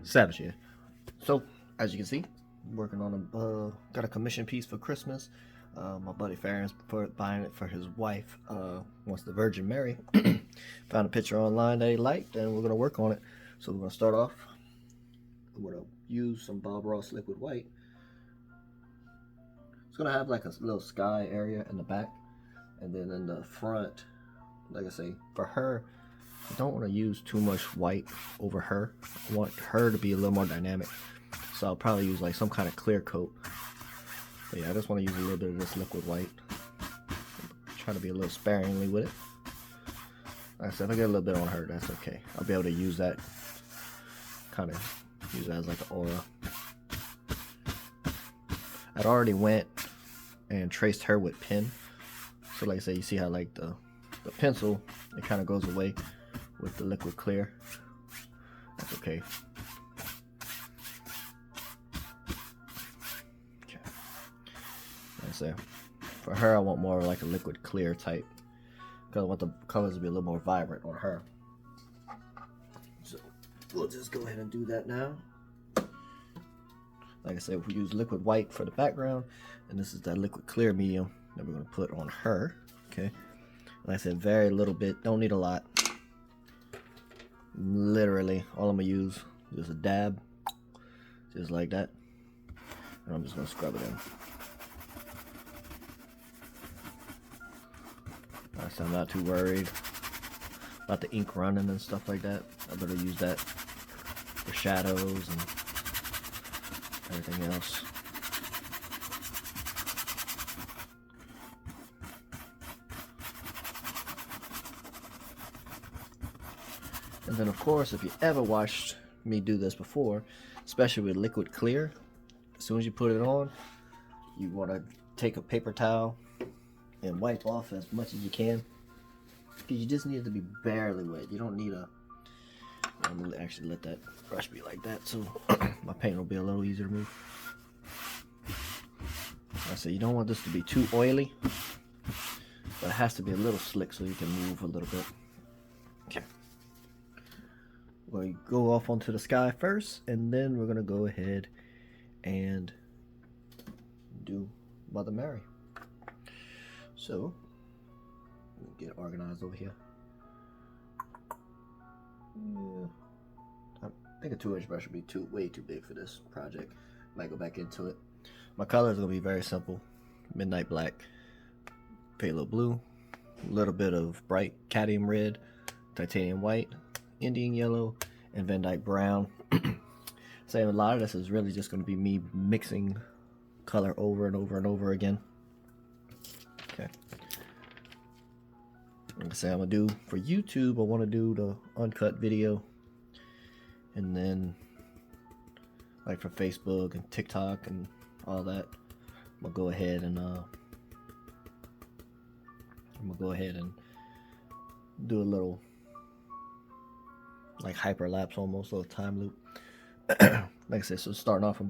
Savage, yeah. So, as you can see, working on got a commission piece for Christmas. My buddy Farron's buying it for his wife. Wants the Virgin Mary. Found a picture online that he liked, and we're gonna work on it. So we're gonna start off. We're gonna use some Bob Ross liquid white. It's gonna have like a little sky area in the back, and then in the front, like I say, for her, I don't want to use too much white over her. I want her to be a little more dynamic. So I'll probably use like some kind of clear coat. But yeah, I just want to use a little bit of this liquid white. Try to be a little sparingly with it. Like I said, if I get a little bit on her, that's okay. I'll be able to use that, kind of use that as like an aura. I'd already went and traced her with pen. So like I said, you see how like the pencil, it kind of goes away with the liquid clear. That's okay. Okay. Like I said, for her, I want more like a liquid clear type, because I want the colors to be a little more vibrant on her. So we'll just go ahead and do that now. Like I said, we use liquid white for the background, and this is that liquid clear medium that we're going to put on her. Okay. Like I said, very little bit, don't need a lot. Literally, all I'm going to use is a dab, just like that. And I'm just going to scrub it in. Like I said, I'm not too worried about the ink running and stuff like that. I better use that for shadows and everything else. And then of course, if you ever watched me do this before, especially with liquid clear, as soon as you put it on, you want to take a paper towel and wipe off as much as you can, because you just need it to be barely wet. You don't need a, I'm gonna actually let that brush be like that so my paint will be a little easier to move. I say you don't want this to be too oily, but it has to be a little slick so you can move a little bit. Okay. We're going to go off onto the sky first, and then we're going to go ahead and do Mother Mary. So, let me get organized over here. Yeah. I think a 2-inch brush would be way too big for this project. Might go back into it. My colors are going to be very simple. Midnight black, phthalo blue, a little bit of bright cadmium red, titanium white, Indian yellow, and Van Dyke brown. So a lot of this is really just going to be me mixing color over and over and over again. Okay. Like I say, I'm going to do for YouTube, I want to do the uncut video. And then, like for Facebook and TikTok and all that, I'm going to go ahead and do a little like hyperlapse, almost a little time loop. Like I said, so starting off,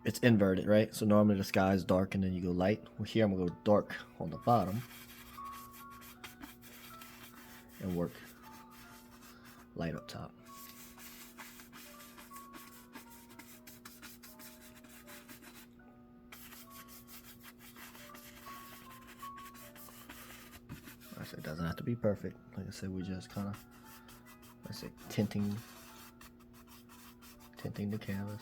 it's inverted, right? So normally the sky is dark and then you go light. Well, here I'm gonna go dark on the bottom and work light up top. Like I said, it doesn't have to be perfect. Like I said, we just kind of, let's say, tinting the canvas.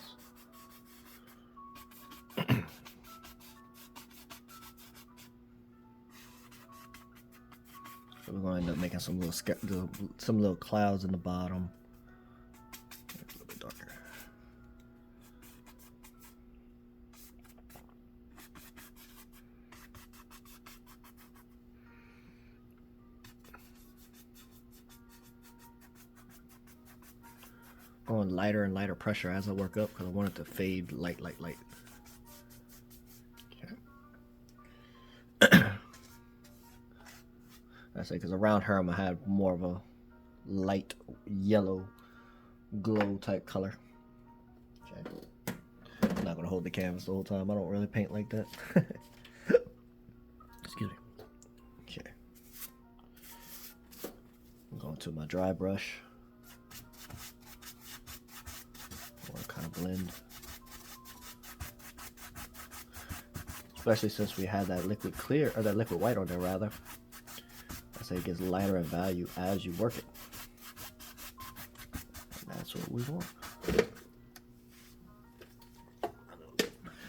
So we're going to end up making some little clouds in the bottom. A little bit darker. Going lighter and lighter pressure as I work up, because I want it to fade light. Okay. I say, because around her I'm gonna have more of a light yellow glow type color. Okay. I'm not gonna hold the canvas the whole time. I don't really paint like that. Excuse me. Okay. I'm going to my dry brush. blend. Especially since we had that liquid clear, or that liquid white on there rather. I say it gets lighter in value as you work it. And that's what we want.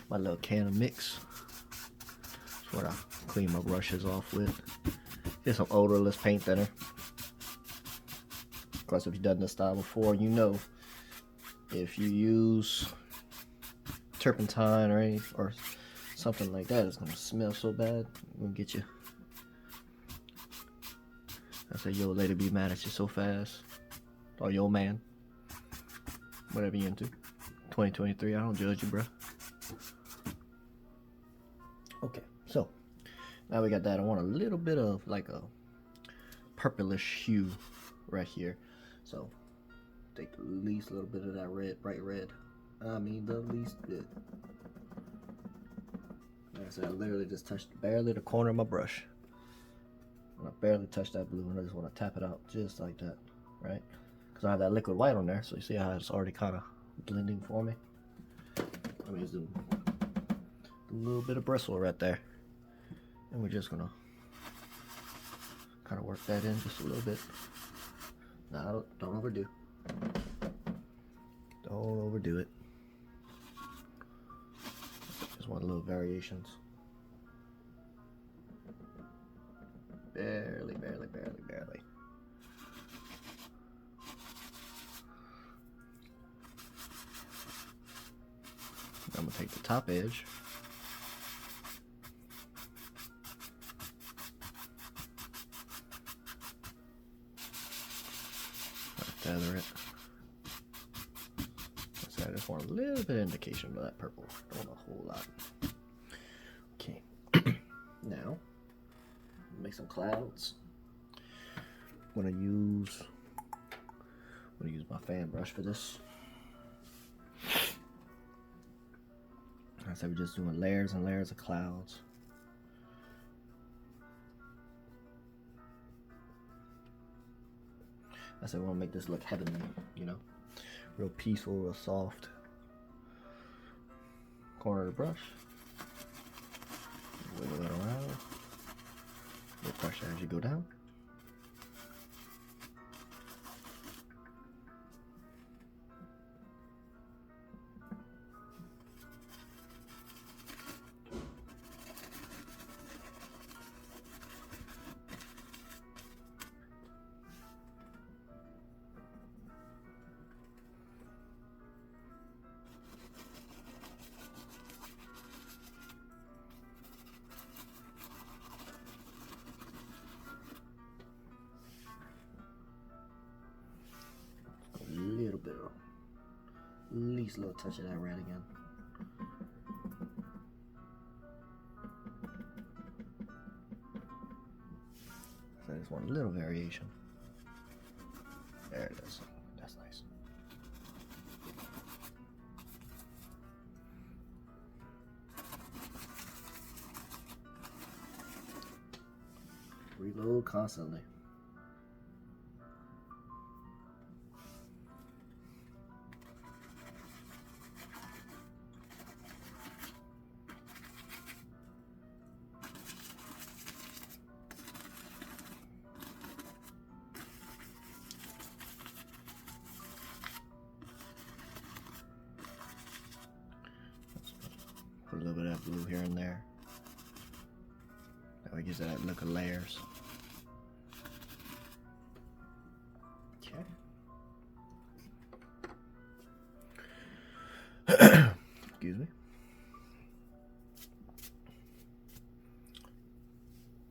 My little can of mix. That's what I clean my brushes off with. Here's some odorless paint thinner. Of course, if you've done this style before, you know if you use turpentine or something like that, it's gonna smell so bad. It's gonna get you. I say your old lady be mad at you so fast, or your old man, whatever you into. 2023, I don't judge you, bro. Okay, so now we got that. I want a little bit of like a purplish hue right here. So take the least little bit of that red, bright red. I mean the least bit. Like I said, I literally just touched barely the corner of my brush. And I barely touched that blue, and I just want to tap it out just like that, right? Because I have that liquid white on there, so you see how it's already kind of blending for me. I mean, it's a little bit of bristle right there, and we're just gonna kind of work that in just a little bit. Now, don't overdo. Don't overdo it. Just want little variations. Barely, barely, barely, barely. I'm gonna take the top edge. Feather it. So I just want a little bit of indication of that purple. Don't want a whole lot. Okay. Now, make some clouds. I'm gonna use my fan brush for this. I said we're just doing layers and layers of clouds. I said we want to make this look heavenly, you know, real peaceful, real soft. Corner of the brush. Wiggle that around. Little pressure as you go down. Least little touch of that red again. So I just want a little variation. There it is. That's nice. Reload constantly. Put a little bit of that blue here and there. That way it gives that look of layers. Okay. Excuse me.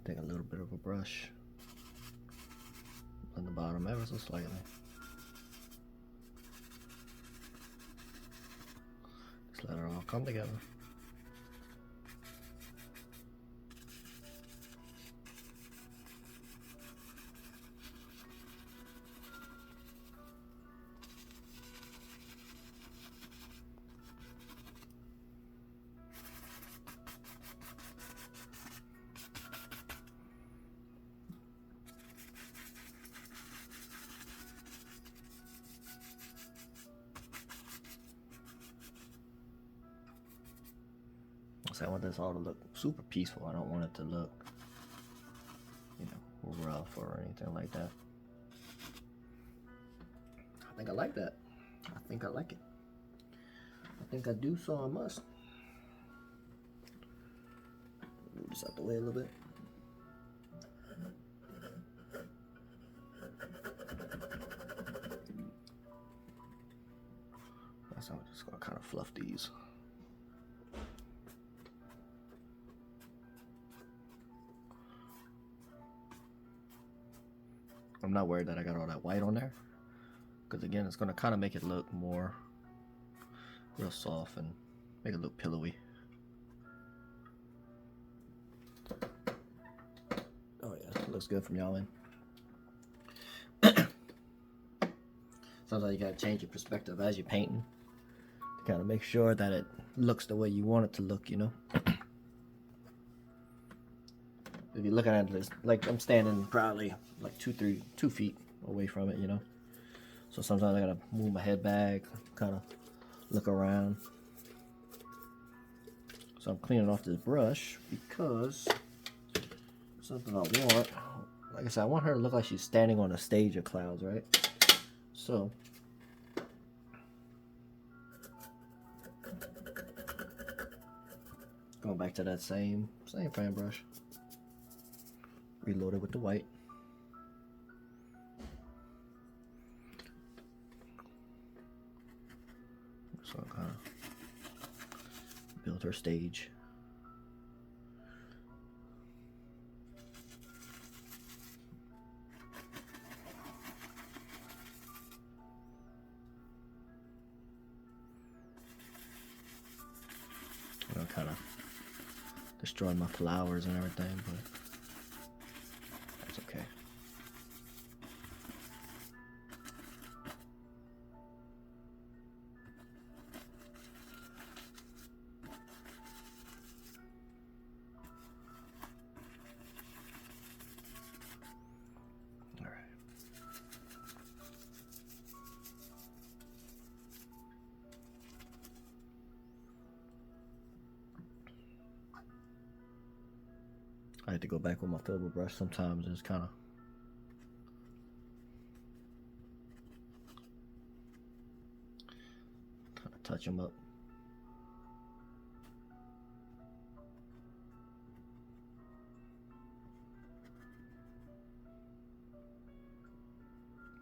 Take a little bit of a brush. On the bottom ever so slightly. Just let it all come together. So I want this all to look super peaceful. I don't want it to look, you know, rough or anything like that. I think I like that. I think I like it. I think I do, so I must. Move this out the way a little bit. So I'm just gonna kind of fluff these. I'm not worried that I got all that white on there, because again, it's gonna kind of make it look more real soft and make it look pillowy. Oh yeah, it looks good from y'all in. Sometimes you gotta change your perspective as you're painting to kind of make sure that it looks the way you want it to look, you know. If you're looking at this, like I'm standing probably like 2 feet away from it, you know. So sometimes I gotta move my head back, kind of look around. So I'm cleaning off this brush because something I want. Like I said, I want her to look like she's standing on a stage of clouds, right? So going back to that same fan brush. Reload it with the white. So I kind of build her stage. I'm kind of destroying my flowers and everything, but that's okay. I had to go back with my filbert brush sometimes. Just kind of touch them up.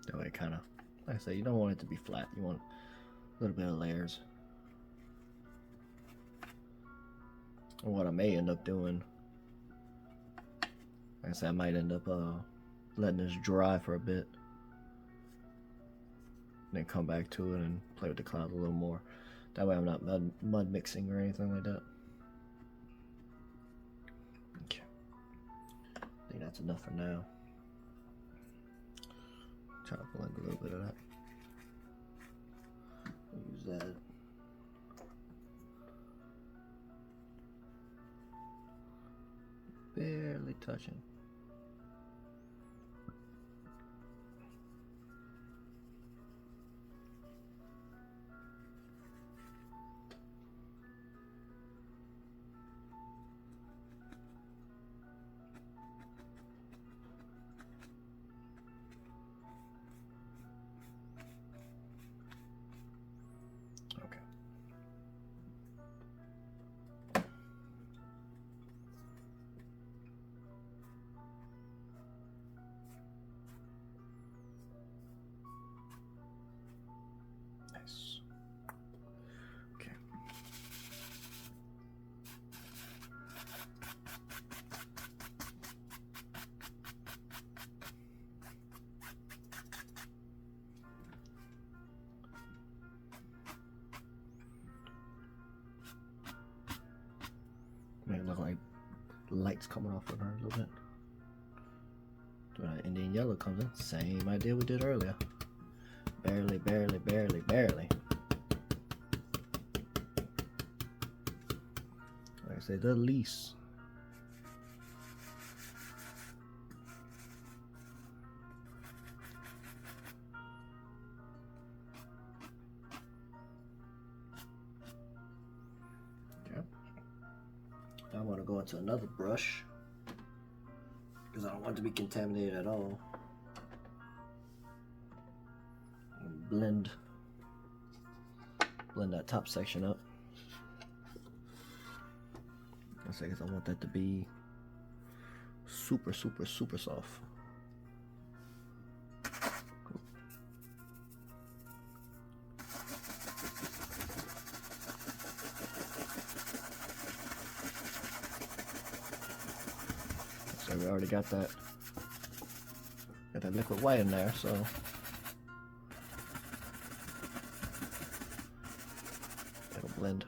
That way, kind of, like I say, you don't want it to be flat. You want a little bit of layers. And what I may end up doing, like I said, I might end up letting this dry for a bit, then come back to it and play with the clouds a little more. That way I'm not mud mixing or anything like that. Okay, I think that's enough for now. Try to blend a little bit of that. Use that. Barely touching. Okay. Nice. Okay. Make it look like lights coming off of her a little bit. When Indian yellow comes in, same idea we did earlier. Barely, barely, barely, barely. Like I say, the least. go into another brush because I don't want it to be contaminated at all. And blend that top section up. That's because I want that to be super soft. So we already got that liquid white in there, so it'll blend.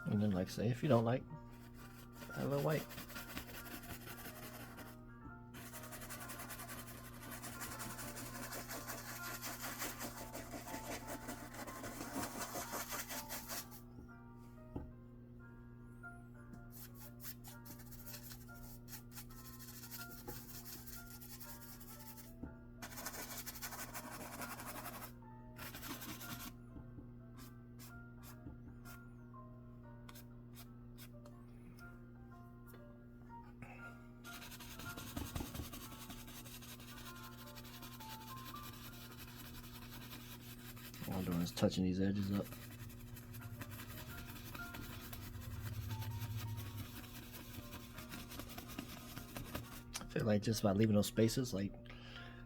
And then, like say, if you don't like, add a little white. All I'm doing is touching these edges up. I feel like just by leaving those spaces, like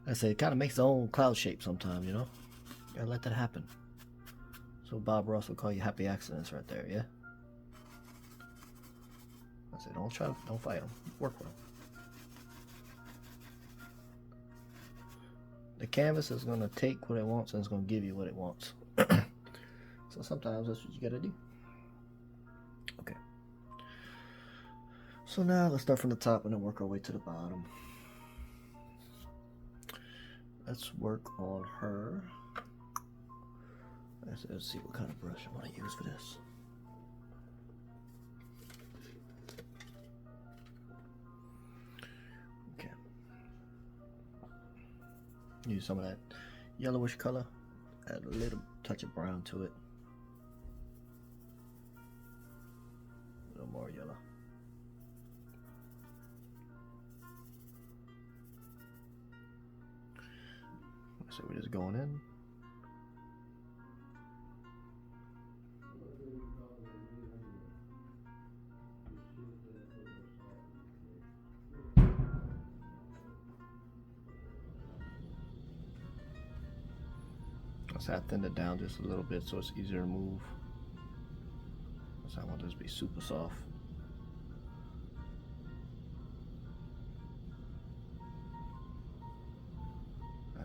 I said, it kind of makes its own cloud shape sometimes, you know? Gotta let that happen. So Bob Ross will call you happy accidents right there, yeah? I said, don't fight them, work with them. The canvas is going to take what it wants and it's going to give you what it wants. So sometimes that's what you got to do. Okay. So now let's start from the top and then work our way to the bottom. Let's work on her. Let's see what kind of brush I want to use for this. Okay. Use some of that yellowish color. Add a little touch of brown to it. A little more yellow. So we're just going in. So I thinned it down just a little bit so it's easier to move. So I want this to be super soft.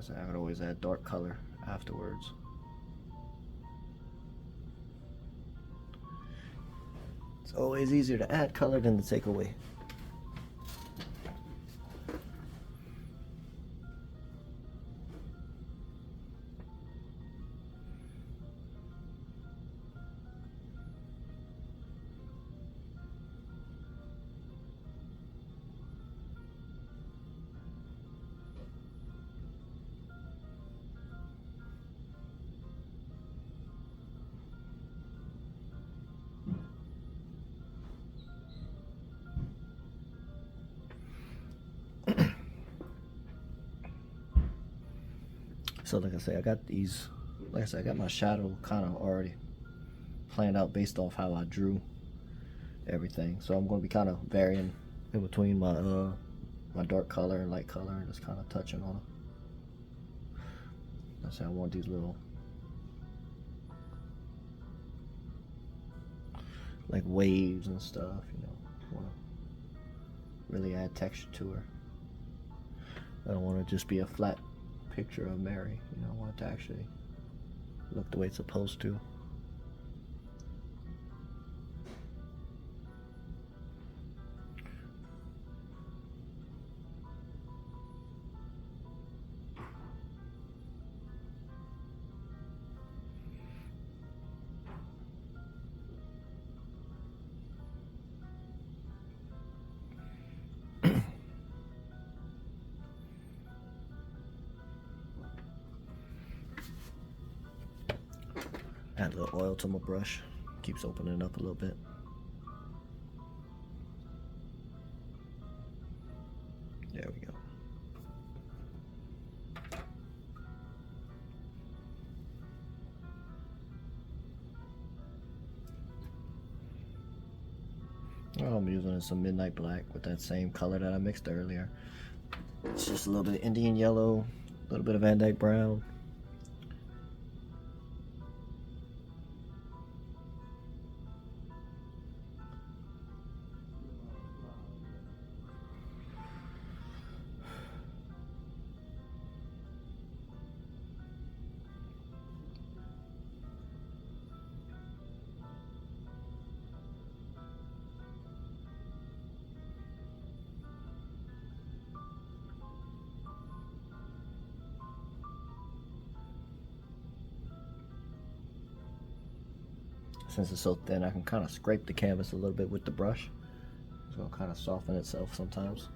So I would always add dark color afterwards. It's always easier to add color than to take away. So like I say, I got these, like I said, I got my shadow kind of already planned out based off how I drew everything. So I'm going to be kind of varying in between my my dark color and light color and just kind of touching on them. I say I want these little like waves and stuff, you know. I want to really add texture to her. I don't want to just be a flat picture of Mary, you know. I want it to actually look the way it's supposed to. Add a little oil to my brush. Keeps opening up a little bit. There we go. All I'm using is some midnight black with that same color that I mixed earlier. It's just a little bit of Indian yellow, a little bit of Van Dyke brown. Since it's so thin, I can kind of scrape the canvas a little bit with the brush. So it'll kind of soften itself sometimes.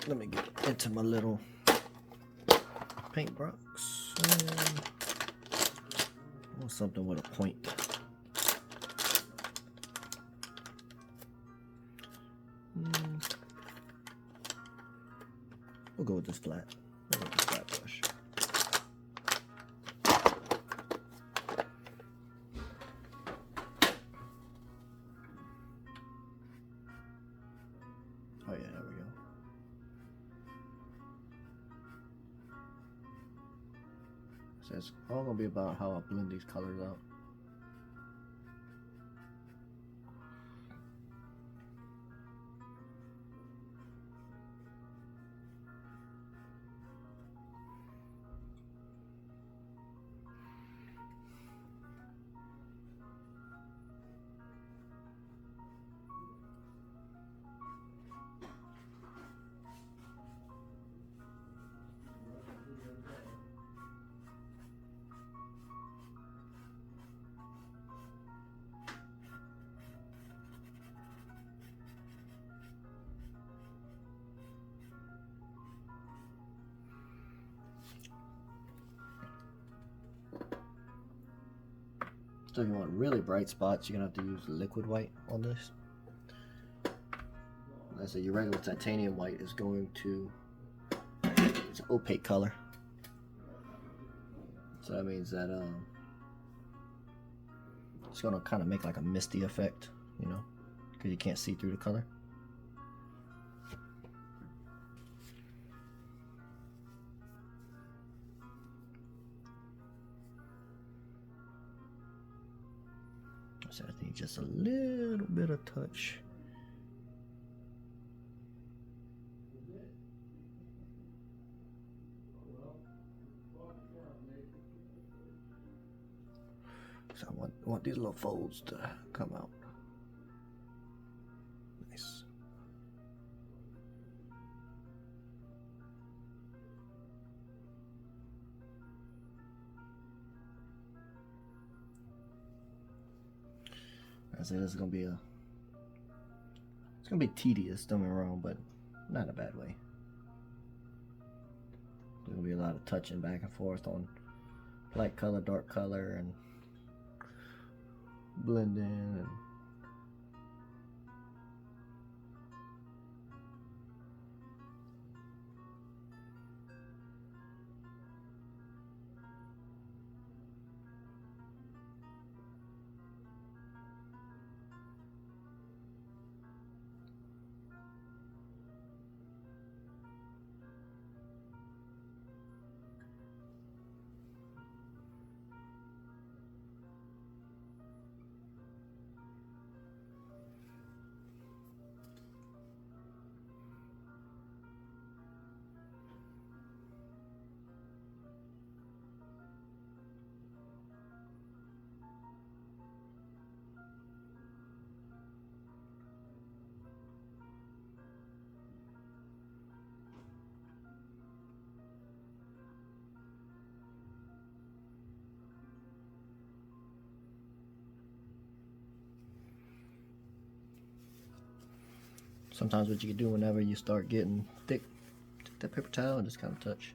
Let me get into my little paintbox. I want something with a point. We'll go with this flat. We'll go with this flat brush. Oh yeah, there we go. So it's all gonna be about how I blend these colors out. So if you want really bright spots, you're gonna have to use liquid white on this. Like I said, your regular titanium white is going to, it's an opaque color. So that means that it's gonna kind of make like a misty effect, you know, because you can't see through the color. So I think just a little bit of touch. So I want these little folds to come out. Nice. I say this is gonna be it's gonna be tedious, don't get me wrong, but not in a bad way. There's gonna be a lot of touching back and forth on light color, dark color, and blending and Sometimes what you can do whenever you start getting thick, take that paper towel and just kind of touch.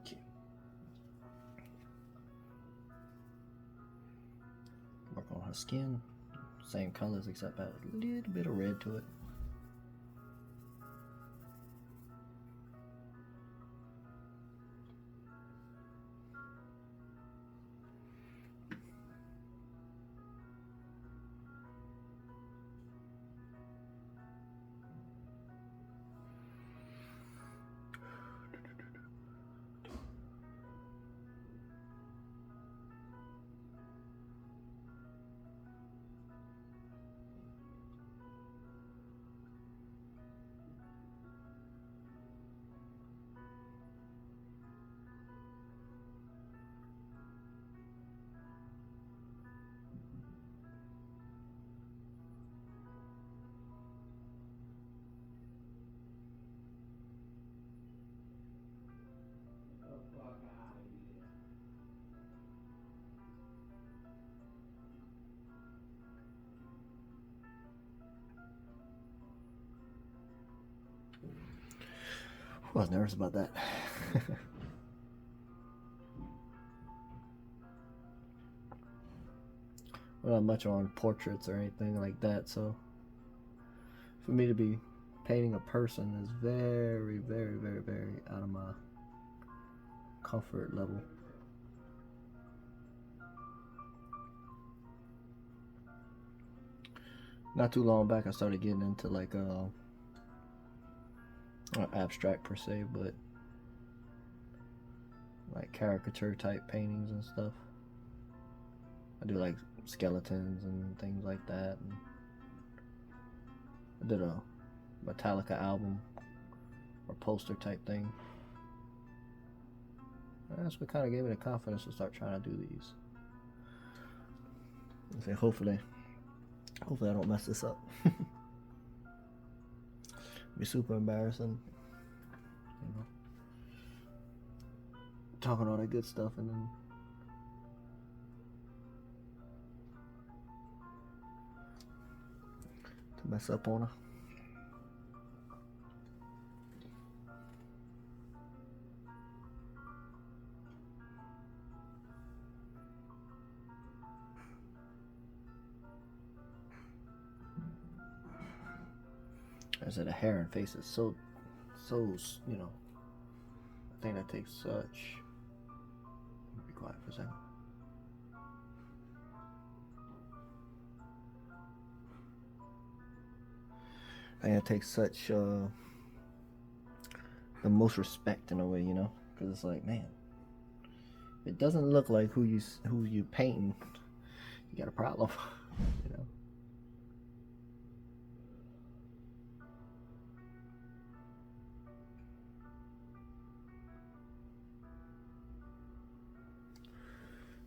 Okay. Work on her skin. Same colors except add a little bit of red to it. I was nervous about that. We're not much on portraits or anything like that, so for me to be painting a person is very, very, very, very out of my comfort level. Not too long back I started getting into like not abstract per se, but like caricature type paintings and stuff. I do like skeletons and things like that. And I did a Metallica album or poster type thing. That's what kind of gave me the confidence to start trying to do these. I say hopefully I don't mess this up. Be super embarrassing, you know, talking all that good stuff and then to mess up on her. I said the hair and face is so, you know, I think that takes such, be quiet for a second. I think it takes such the most respect in a way, you know, because it's like, man, if it doesn't look like who you painting, you got a problem, you know.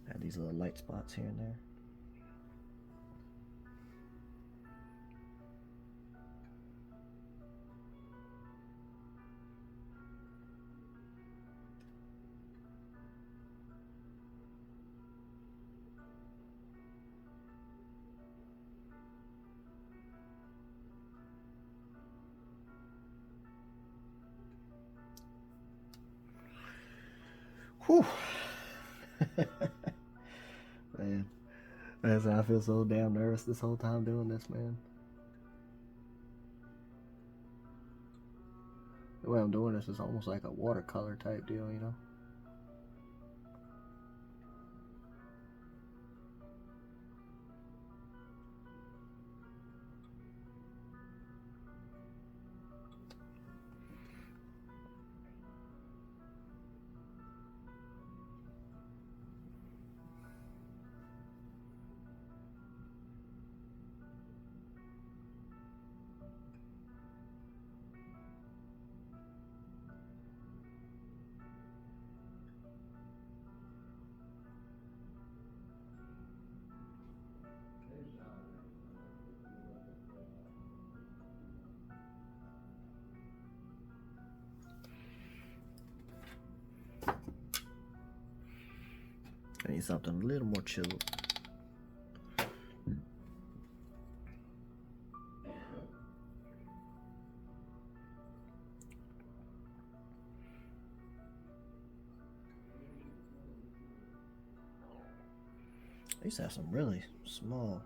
Add these little light spots here and there. Whew. Man, I feel so damn nervous this whole time doing this, man. The way I'm doing this is almost like a watercolor type deal, you know? I need something a little more chilled. I used to have some really small,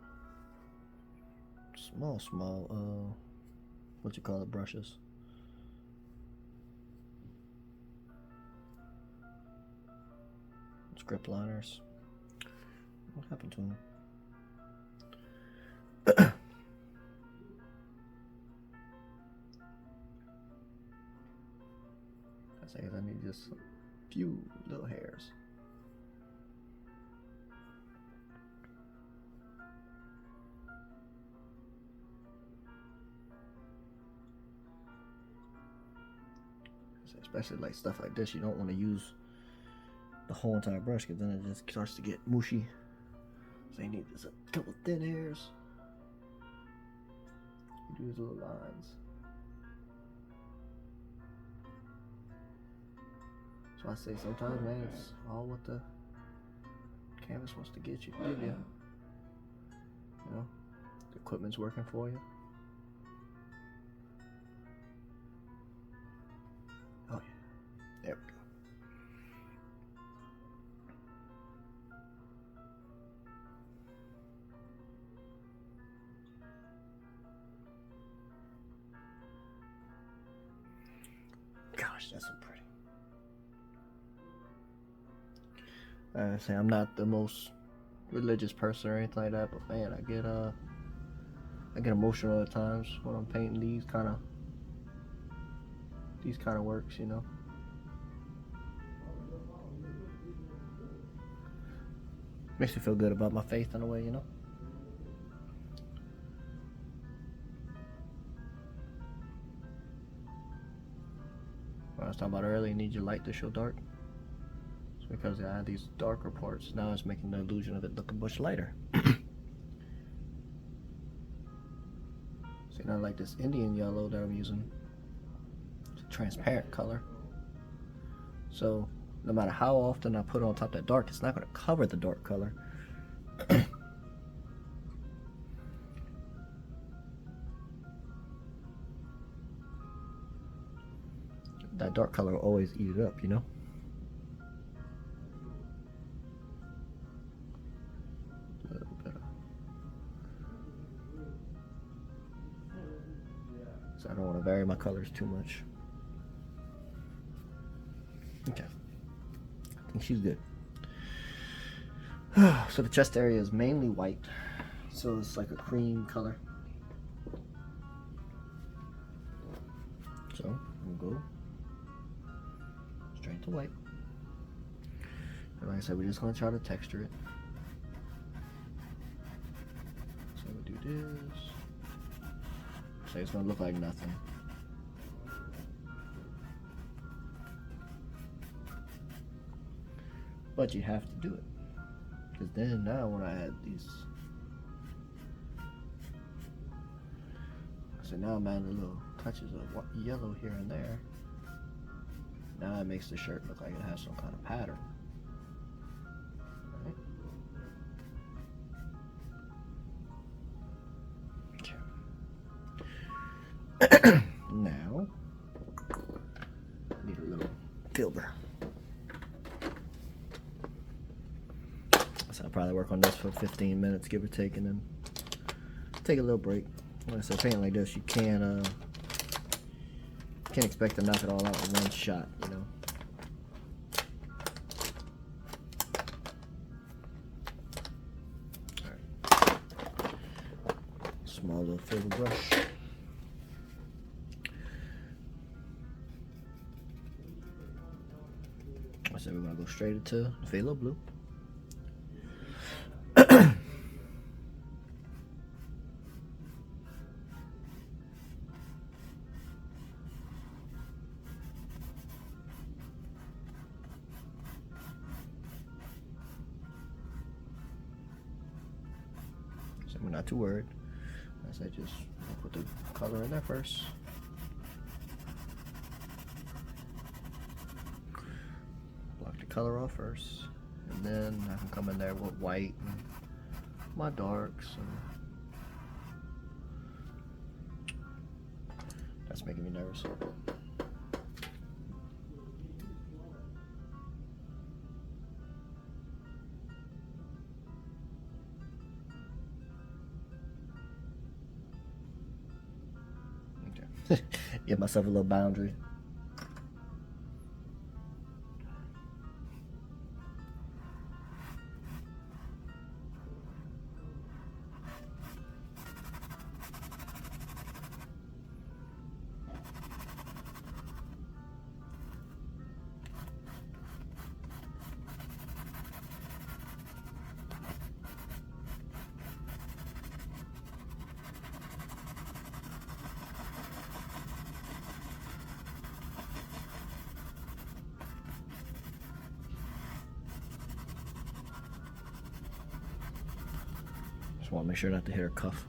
what you call it, brushes. Script liners. What happened to them? I need just a few little hairs. Especially like stuff like this, you don't want to use the whole entire brush because then it just starts to get mushy. So you need just a couple thin hairs. You do these little lines. So I say sometimes, man, it's all what the canvas wants to get you. Give you. You know, the equipment's working for you. Oh yeah, there we go. Gosh, that's so pretty. I say I'm not the most religious person or anything like that, but man, I get emotional at times when I'm painting these kind of works, you know. Makes me feel good about my faith in a way, you know. What I was talking about earlier, you need your light to show dark. It's because I had these darker parts. Now it's making the illusion of it looking much lighter. See, now like this Indian yellow that I'm using, it's a transparent color. So no matter how often I put on top that dark, it's not going to cover the dark color. That dark color will always eat it up, you know? A little bit of... So I don't want to vary my colors too much. Okay. I think she's good. So the chest area is mainly white. So it's like a cream color. So we'll go straight to white. And like I said, we're just going to try to texture it. So we'll do this. So it's going to look like nothing. But you have to do it. Because then now when I add these, so now I'm adding little touches of yellow here and there. Now it makes the shirt look like it has some kind of pattern. Right? Okay. Now, I need a little filter. So I probably work on this for 15 minutes, give or take, and then take a little break. Like I said, painting like this, you can't expect to knock it all out in one shot, you know. All right. Small little filler brush. So we're gonna go straight into the phthalo blue. So we're not too worried. As I just put the color in there first. Color off first, and then I can come in there with white and my darks, and that's making me nervous. Okay. Give myself a little boundary. Just want to make sure not to hit her cuff.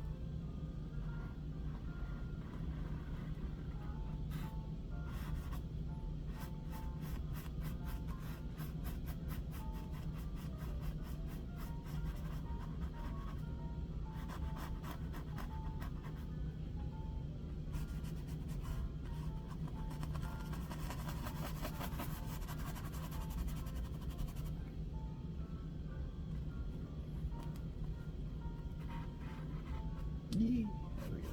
There we go.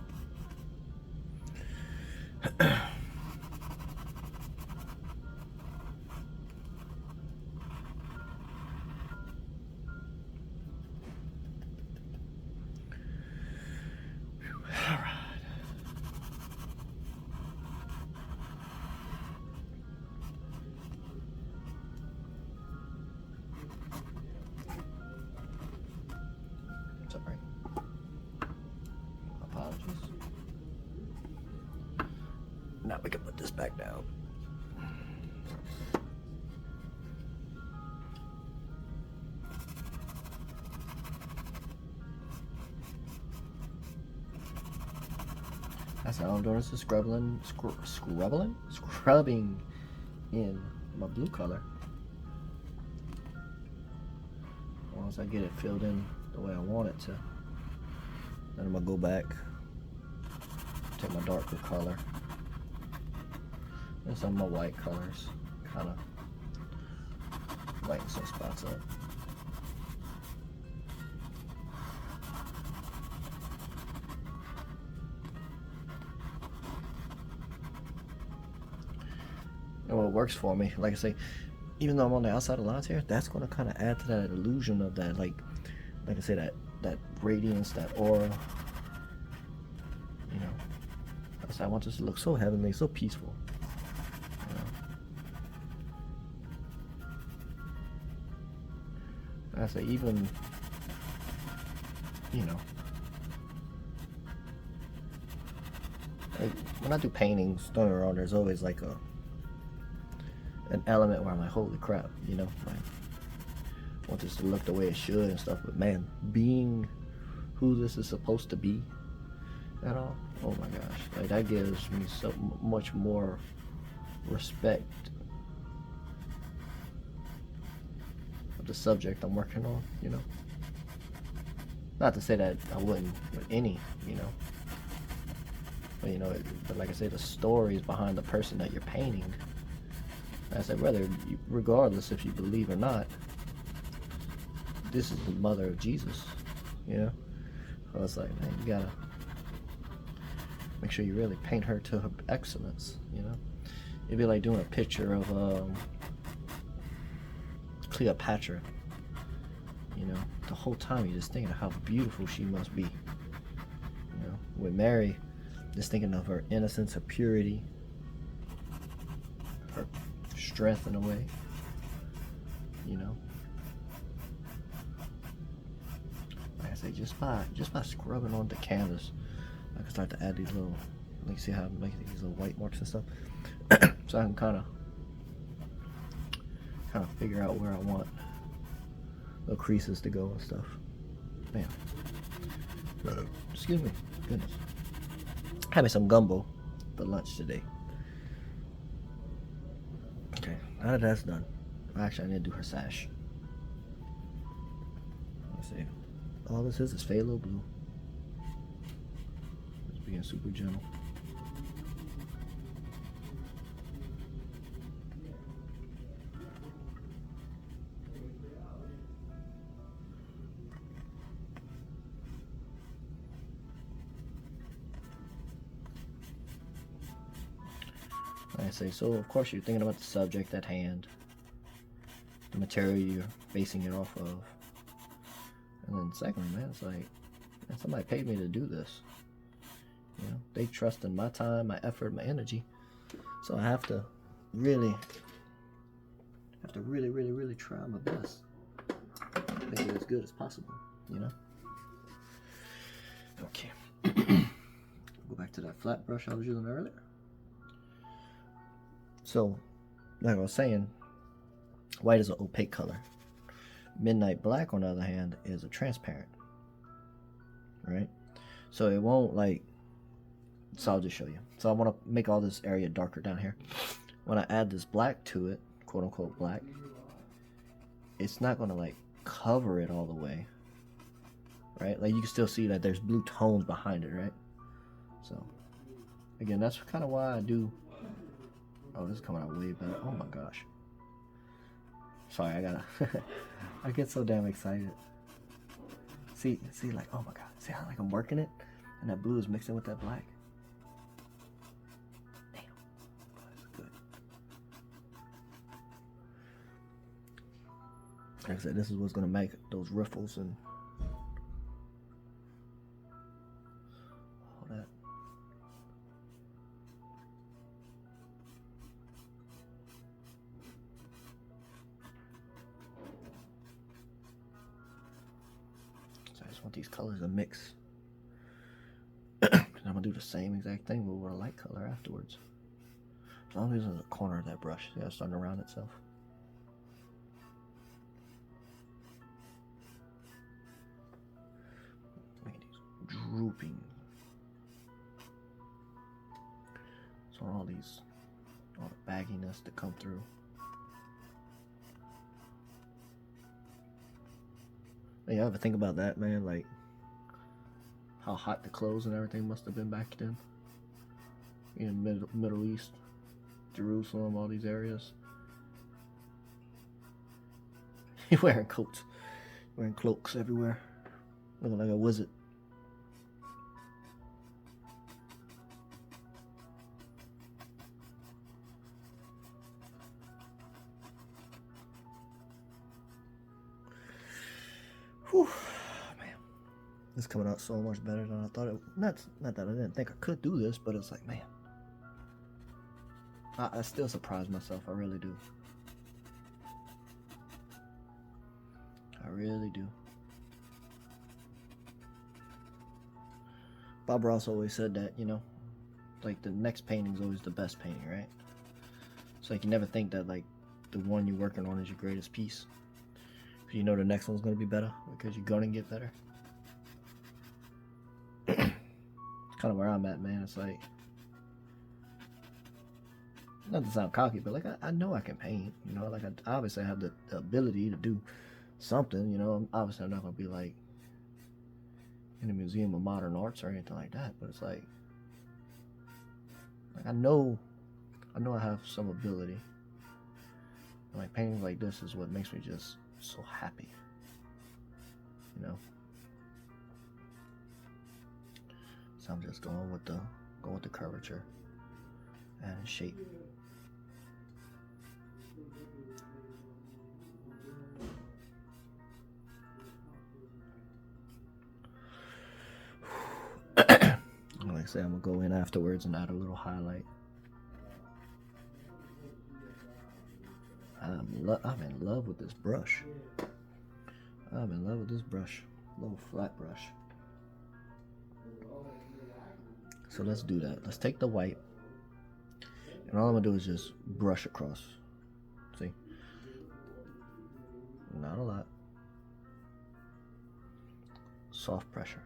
All right. Sorry. Now we can put this back down. That's how I'm doing. This is scrubbing in my blue color. Once I get it filled in the way I want it to, then I'm gonna go back, take my darker color and some of my white colors, kind of lighten some spots up. And what works for me, like I say, even though I'm on the outside of the lines here, that's going to kind of add to that illusion of that, like I say, that radiance, that aura. You know, I want this to look so heavenly, so peaceful. I say, even, you know, like when I do paintings, don't get me wrong, there's always like an element where I'm like, holy crap, you know, like, I want this to look the way it should and stuff, but man, being who this is supposed to be at all, oh my gosh, like that gives me so much more respect of the subject I'm working on, you know. Not to say that I wouldn't with any, you know, but you know, but like I say, the stories behind the person that you're painting, I said, regardless if you believe or not, this is the mother of Jesus, you know. So it's like, man, you gotta make sure you really paint her to her excellence, you know. It'd be like doing a picture of Cleopatra, you know. The whole time you're just thinking of how beautiful she must be, you know. With Mary, just thinking of her innocence, her purity, her strength in a way, you know. Like I say, just by scrubbing on the canvas, I can start to add these little, like, see how I'm making these little white marks and stuff. So I can kind of figure out where I want little creases to go and stuff. Man, excuse me, goodness. Had me some gumbo for lunch today. Okay, now that that's done, actually I need to do her sash. Let's see. All this is phthalo blue. Just being super gentle. Like I say, so of course you're thinking about the subject at hand, the material you're basing it off of, and then secondly, man, it's like, man, somebody paid me to do this. You know, they trust in my time, my effort, my energy, so I have to really try my best, make it as good as possible. You know. Okay. Go back to that flat brush I was using earlier. So, like I was saying, white is an opaque color. Midnight black, on the other hand, is a transparent. Right? So it won't like, so I'll just show you. So I want to make all this area darker down here. When I add this black to it, quote unquote black, it's not going to like cover it all the way. Right? Like you can still see that there's blue tones behind it, right? So, again, that's kind of why I do. Oh, this is coming out way better. Oh my gosh. Sorry, I gotta. I get so damn excited. See, like, oh my god. See how like I'm working it, and that blue is mixing with that black. Damn, oh, that's good. Like I said, this is what's gonna make those riffles and all that. Want these colors to mix. I'm gonna do the same exact thing but with a light color afterwards. As long as it's in the corner of that brush, yeah, it's starting to round itself. Making these drooping. So all the bagginess to come through. Yeah, ever think about that, man? Like how hot the clothes and everything must have been back then in Middle East, Jerusalem, all these areas. You're wearing coats, wearing cloaks everywhere, looking like a wizard. Whew, man, it's coming out so much better than I thought it. Not that I didn't think I could do this, but it's like, man, I still surprise myself. I really do. I really do. Bob Ross always said that, you know, like the next painting is always the best painting, right? So like you never think that like the one you're working on is your greatest piece. You know the next one's gonna be better because you're gonna get better. It's kind of where I'm at, man. It's like, not to sound cocky, but like I know I can paint. You know, like I obviously have the ability to do something. You know, obviously I'm not gonna be like in a museum of modern arts or anything like that. But it's like I know I have some ability. And like paintings like this is what makes me just so happy. you know. So I'm just going with the curvature and shape. Like I say, I'm gonna go in afterwards and add a little highlight. I'm in love with this brush. I'm in love with this brush, little flat brush. So let's do that. Let's take the white, and all I'm gonna do is just brush across. See, not a lot. Soft pressure.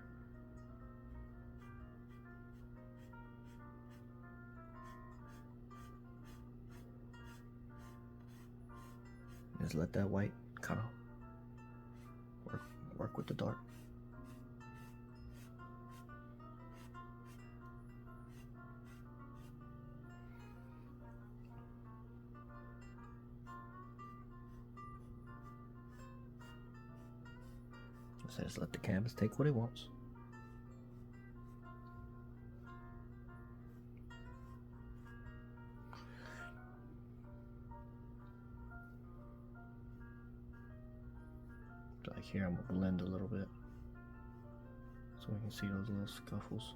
Just let that white kind of work with the dark. So just let the canvas take what it wants. Like here, I'm gonna blend a little bit so we can see those little scuffles.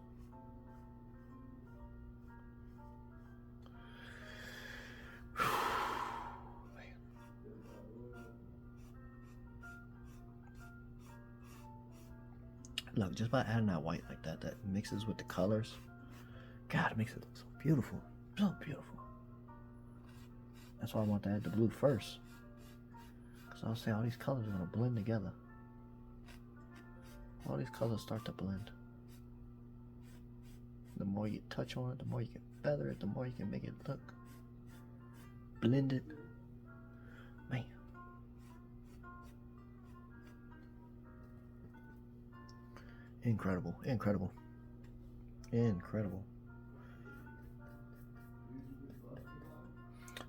Look, just by adding that white like that, that mixes with the colors. God, it makes it look so beautiful, so beautiful. That's why I want to add the blue first. So I'll say all these colors are gonna blend together. All these colors start to blend. The more you touch on it, the more you can feather it, the more you can make it look blended. Man. Incredible, incredible, incredible.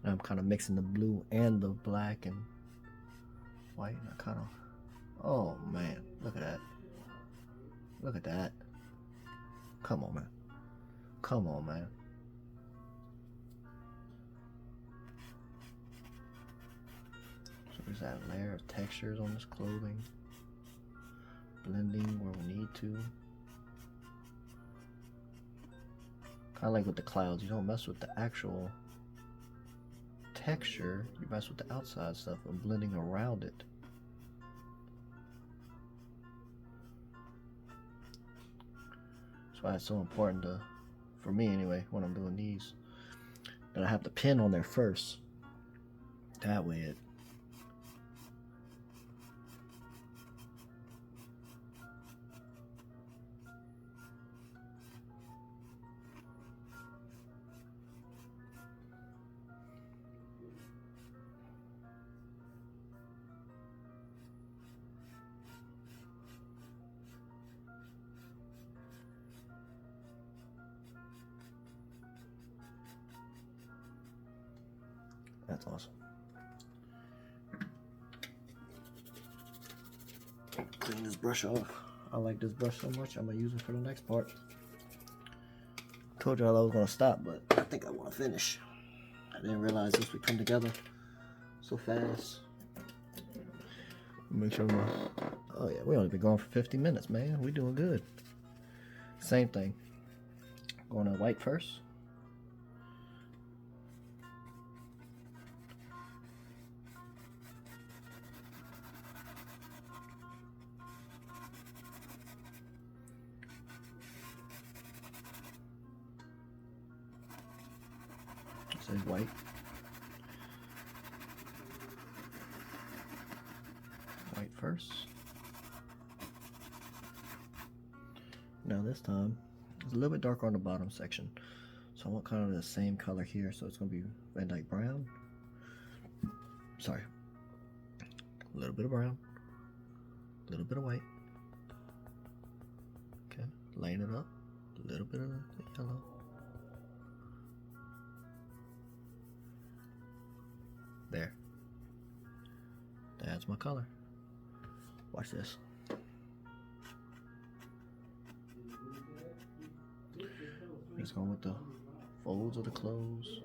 Now I'm kind of mixing the blue and the black and white, and I kind of, oh man, look at that. Look at that. Come on, man. Come on, man. So there's that layer of textures on this clothing. Blending where we need to. Kind of like with the clouds, you don't mess with the actual texture, you mess with the outside stuff and blending around it. That's why it's so important to, for me anyway, when I'm doing these, that I have the pen on there first. That way it that's awesome. Clean this brush off. I like this brush so much, I'm gonna use it for the next part. Told y'all I was gonna stop, but I think I want to finish. I didn't realize this would come together so fast. Make sure oh yeah, we only been going for 50 minutes, man. We doing good. Same thing. Going to white first. Say white. White first. Now this time, it's a little bit darker on the bottom section. So I want kind of the same color here. So it's going to be Van Dyke brown. Sorry. A little bit of brown. A little bit of white. Okay. Line it up. A little bit of the yellow. There. That's my color. Watch this. Just going with the folds of the clothes.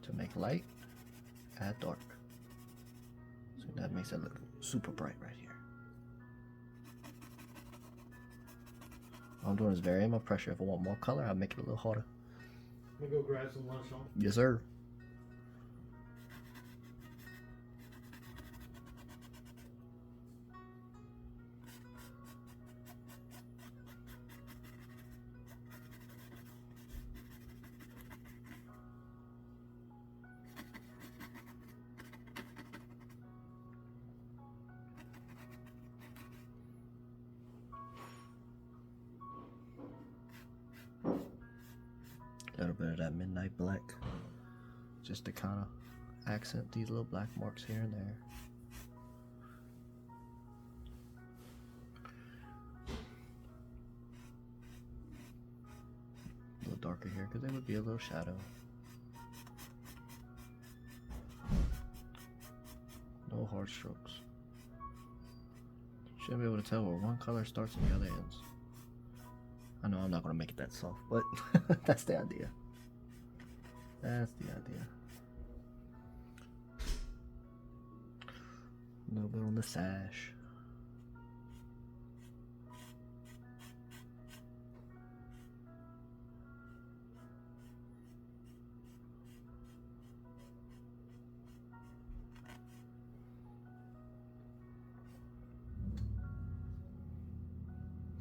To make light, add dark. So that makes it look super bright right here. All I'm doing is varying my pressure. If I want more color, I'll make it a little harder. I'm gonna go grab some lunch on. Yes, sir. A little bit of that midnight black, just to kind of accent these little black marks here and there. A little darker here because there would be a little shadow. No hard strokes. Shouldn't be able to tell where one color starts and the other ends. I know I'm not going to make it that soft, but that's the idea. That's the idea. A little bit on the sash.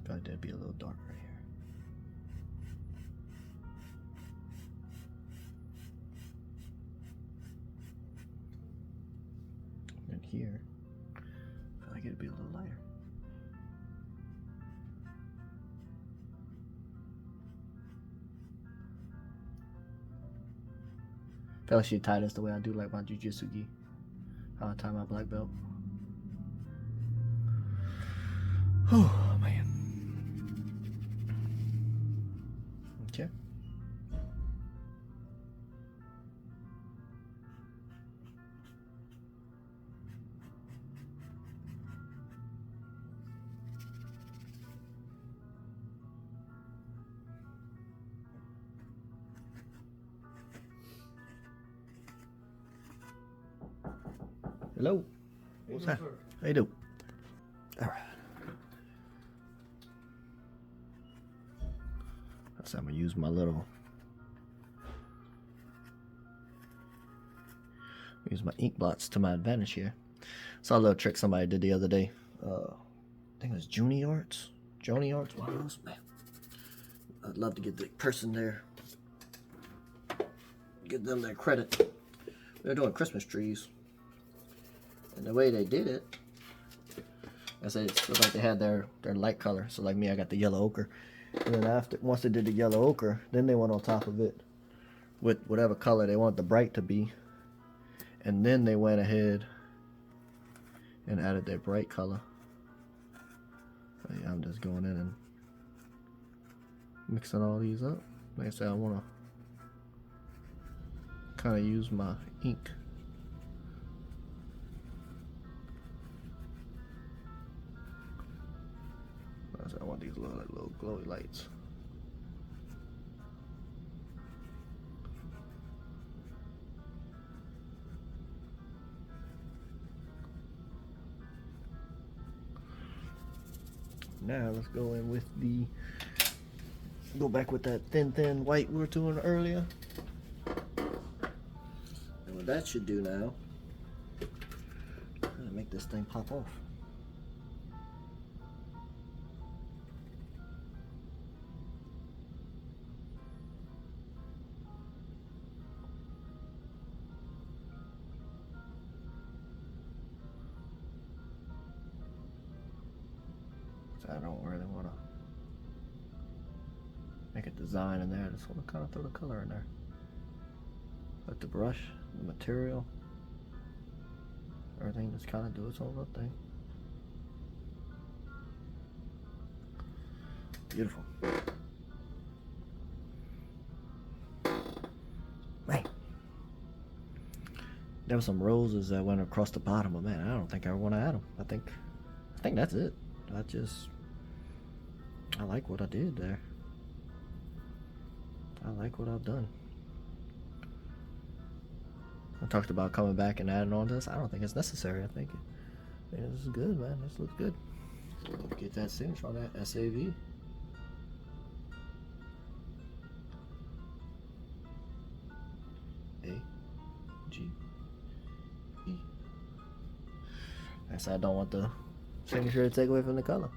Probably did be a little dark right here. And here, I feel like it'd be a little lighter. I feel like she tied us the way I do like my jujitsu gi. How I tie my black belt. Oh man. Okay. Hello. What's that? How you do? All right. So I'm gonna use my ink blots to my advantage here. Saw a little trick somebody did the other day. I think it was Joni Arts. One of those, man. I'd love to get the person there. Give them their credit. They're doing Christmas trees. And the way they did it, I said it looked like they had their light color. So like me, I got the yellow ochre. And then once they did the yellow ochre, then they went on top of it with whatever color they want the bright to be. And then they went ahead and added their bright color. So yeah, I'm just going in and mixing all these up. Like I said, I want to kind of use my ink. I want these little glowy lights. Now let's go in with go back with that thin white we were doing earlier. And what that should do now, make this thing pop off. I don't really want to make a design in there. I just want to kind of throw the color in there. Let the brush, the material, everything just kind of do its own little thing. Beautiful. There were some roses that went across the bottom, but man, I don't think I want to add them. I think that's it. I like what I did there. I like what I've done. I talked about coming back and adding on to this. I don't think it's necessary. I think this is good, man. This looks good. Get that signature on that SAV. A-G-E. I said I don't want the signature to take away from the color.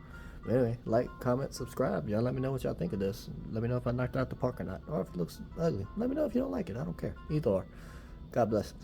But anyway, like, comment, subscribe. Y'all let me know what y'all think of this. Let me know if I knocked out the park or not. Or if it looks ugly. Let me know if you don't like it. I don't care. Either or. God bless.